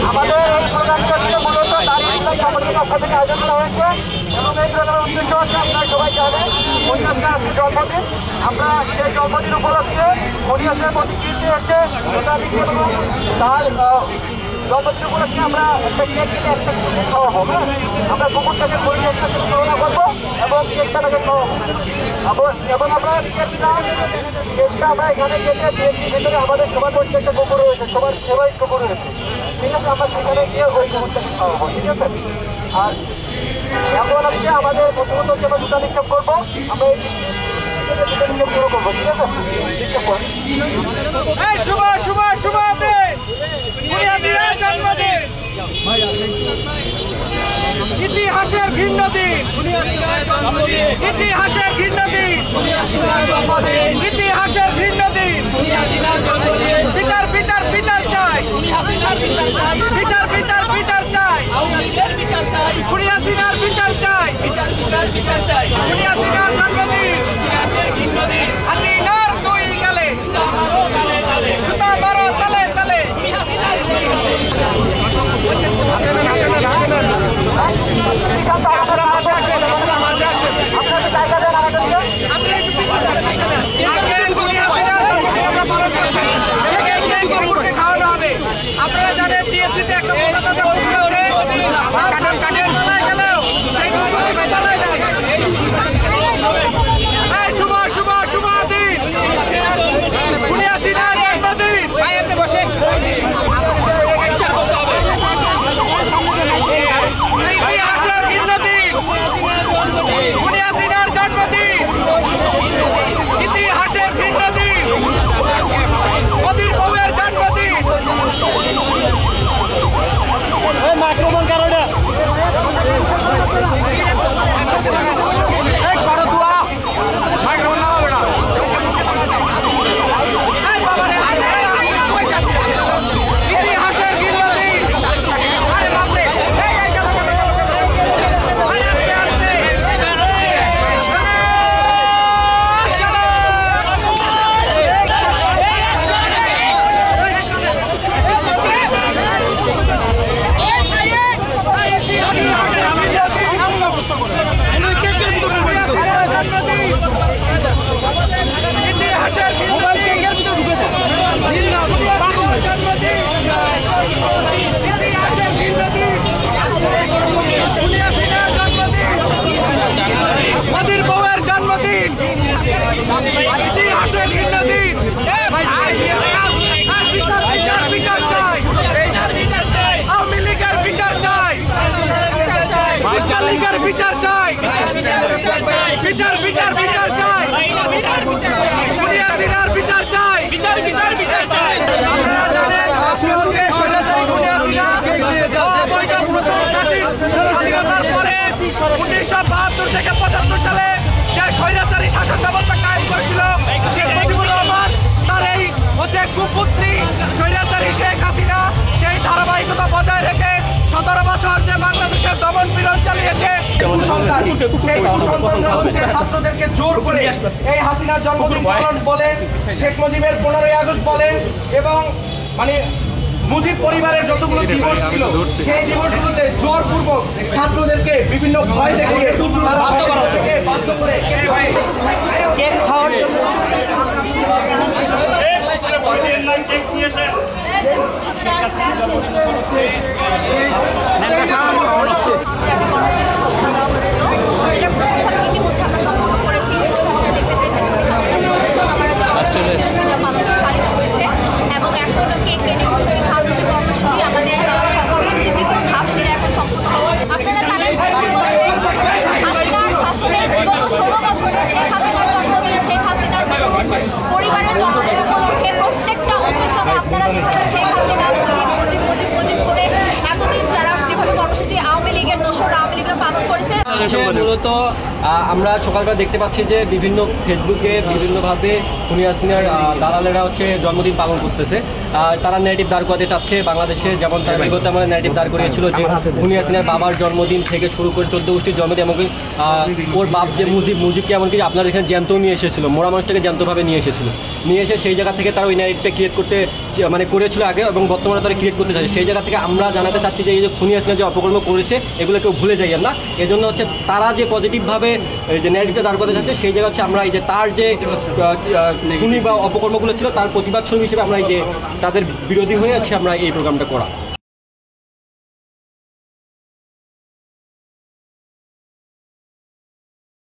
আমাদের এই প্রোগ্রামটা মূলত দাঁড়িয়ে সামাজিক থেকে আয়োজন করা হয়েছে এবং এই প্রোগ্রামের উদ্দেশ্য হচ্ছে আপনারা সবাই জানেন মনিয়াসের জন্মদিন। আমরা সেই জন্মদিন উপলক্ষে মনিয়াসের প্রতিকৃতি হচ্ছে তার জন্মদিন উপলক্ষে আমরা একটা কেক কিনে একটা কেক খাওয়াবো। আমরা পুকুর থেকে পরিবেশটা তুলনা করবো এবং কেকটা তাকে খাওয়াবো এবং আমরা কেকটা আমরা এখানে কেটে দিয়েছি। ভেতরে আমাদের সবার মধ্যে একটা কুকুর রয়েছে, সবার সেবাই কুকুর রয়েছে, ঠিক আছে? আমরা সেখানে গিয়ে ওই কুকুরটাকে খাওয়াবো, ঠিক আছে? আর এখন হচ্ছে আমাদের প্রথমত হচ্ছে আমরা দুটা নিক্ষেপ করবো, আমরা এই নিক্ষেপ শুরু করবো, ঠিক আছে? নিক্ষেপ করবো। শুভ শুভ শুভ জন্মদিন, ইতিহাসের ভিন্ন দিন, ইতিহাসের ভিন্ন দিন, ইতিহাসের ভিন্ন দিন। বিচার বিচার বিচার চাই, বিচার বিচার বিচার চাই, হাসিনার বিচার চাই, হাসিনার জন্মদিন, হাসিনার দুই গালে জুতা মারো তালে তালে। আপনারা জানেন টিএসসিতে একটা শুভ শুভ শুভ দিন, হাসিনার জন্মদিন। ইতিহাসের ভিন্ন দিন, হাসিনার জন্মদিন, ইতিহাসের ভিন্ন দিন, মোদির বউয়ের জন্মদিন। মাইক্রোফোন কারণে মাইক্রোফোন লাগাবে না। ইতিহাসের ভিন্ন দিন, আরে বাপরে মোদির বউয়ের জন্মদিন, ইতিহাসের ভিন্ন দিন। বিচার বিচার চাই, আওয়ামী লীগের বিচার চাই, বিচার লীগের বিচার চাই, বিচার বিচার বিচার চাই, হাসিনার বিচার চাই, বিচার বিচার বিচার চাই। আপনারা জানেন আজকে হচ্ছে স্বৈরাচারী হাসিনা অবৈধ প্রথম স্বাধীনতার পরে 1972 থেকে 75 সালে যে স্বৈরাচারী শাসন ব্যবস্থা কায়েম করেছিল শেখ মুজিবুর রহমান, তার এই হচ্ছে কুপুত্রী স্বৈরাচারী শেখ হাসিনা সেই ধারাবাহিকতা বজায় রেখে 17 বছর যে বাংলাদেশের দমন পীড়ন চালিয়েছে, সেই কুসন্তানরা হচ্ছে ছাত্রদেরকে জোর করে এই হাসিনার জন্মদিন পালন বলেন, শেখ মুজিবের 15ই আগস্ট বলেন এবং মানে মুজিব পরিবারের যতগুলো দিবস ছিল সেই দিবসগুলোতে জোরপূর্বক ছাত্রদেরকে বিভিন্ন ভয় দেখিয়ে বাধ্য করে কেক খাওয়ার ইতিমধ্যে আমরা সম্পন্ন করেছি, দেখতে পেয়েছেন পালিত হয়েছে এবং এখন কেক কেটে খাওয়ানোর যে কর্মসূচি, আমাদের কর্মসূচির দ্বিতীয় ধাপ সেটা এখন সম্পন্ন। আপনারা জানেন হাসিনার শাসনের বিগত 16 বছরে শেখ হাসিনার জন্মদিন, শেখ হাসিনার পরিবারের জন্মদিন উপলক্ষে প্রত্যেকটা অকেশনে আপনারা যেভাবে শেখ হাসিনা মুজিব মুজিব মুজিব মুজিব করে এতদিন যারা যেভাবে কর্মসূচি আওয়ামী লীগের দোসর আওয়ামী লীগরা পালন করেছে। মূলত আমরা সকালবেলা দেখতে পাচ্ছি যে বিভিন্ন ফেসবুকে বিভিন্নভাবে খুনি হাসিনার দালালেরা হচ্ছে জন্মদিন পালন করতেছে। তারা ন্যারেটিভ দাঁড় করাতে চাচ্ছে বাংলাদেশে, যেমন তারা বিগত আমাদের ন্যারেটিভ দাঁড় করিয়েছিল যে খুনি হাসিনার বাবার জন্মদিন থেকে শুরু করে 14 গোষ্ঠীর জন্মদিন, এমনকি ওর বাপ যে মুজিবকে এমনকি আপনার এখানে জ্যান্ত নিয়ে এসেছিল, মোরা মানুষটাকে জ্যান্তভাবে নিয়ে এসেছিল, নিয়ে এসে সেই জায়গা থেকে তারা ওই ন্যারেটিভটা ক্রিয়েট করতে মানে করেছিল আগে এবং বর্তমানে তারা ক্রিয়েট করতে চাচ্ছে। সেই জায়গা থেকে আমরা জানাতে চাচ্ছি যে এই যে খুনি হাসিনা যে অপকর্ম করেছে এগুলো কেউ ভুলে যাইয়েন না। এজন্য হচ্ছে তারা যে পজিটিভভাবে যে ন্যারেটিভটা দাঁড় করতে চাচ্ছে সেই জায়গা হচ্ছে আমরা এই যে তার যে খুনি বা অপকর্মগুলো ছিল তার প্রতিবাদ স্বরূপ হিসেবে আমরা এই যে তাদের বিরোধী হয়ে হচ্ছে আমরা এই প্রোগ্রামটা করা।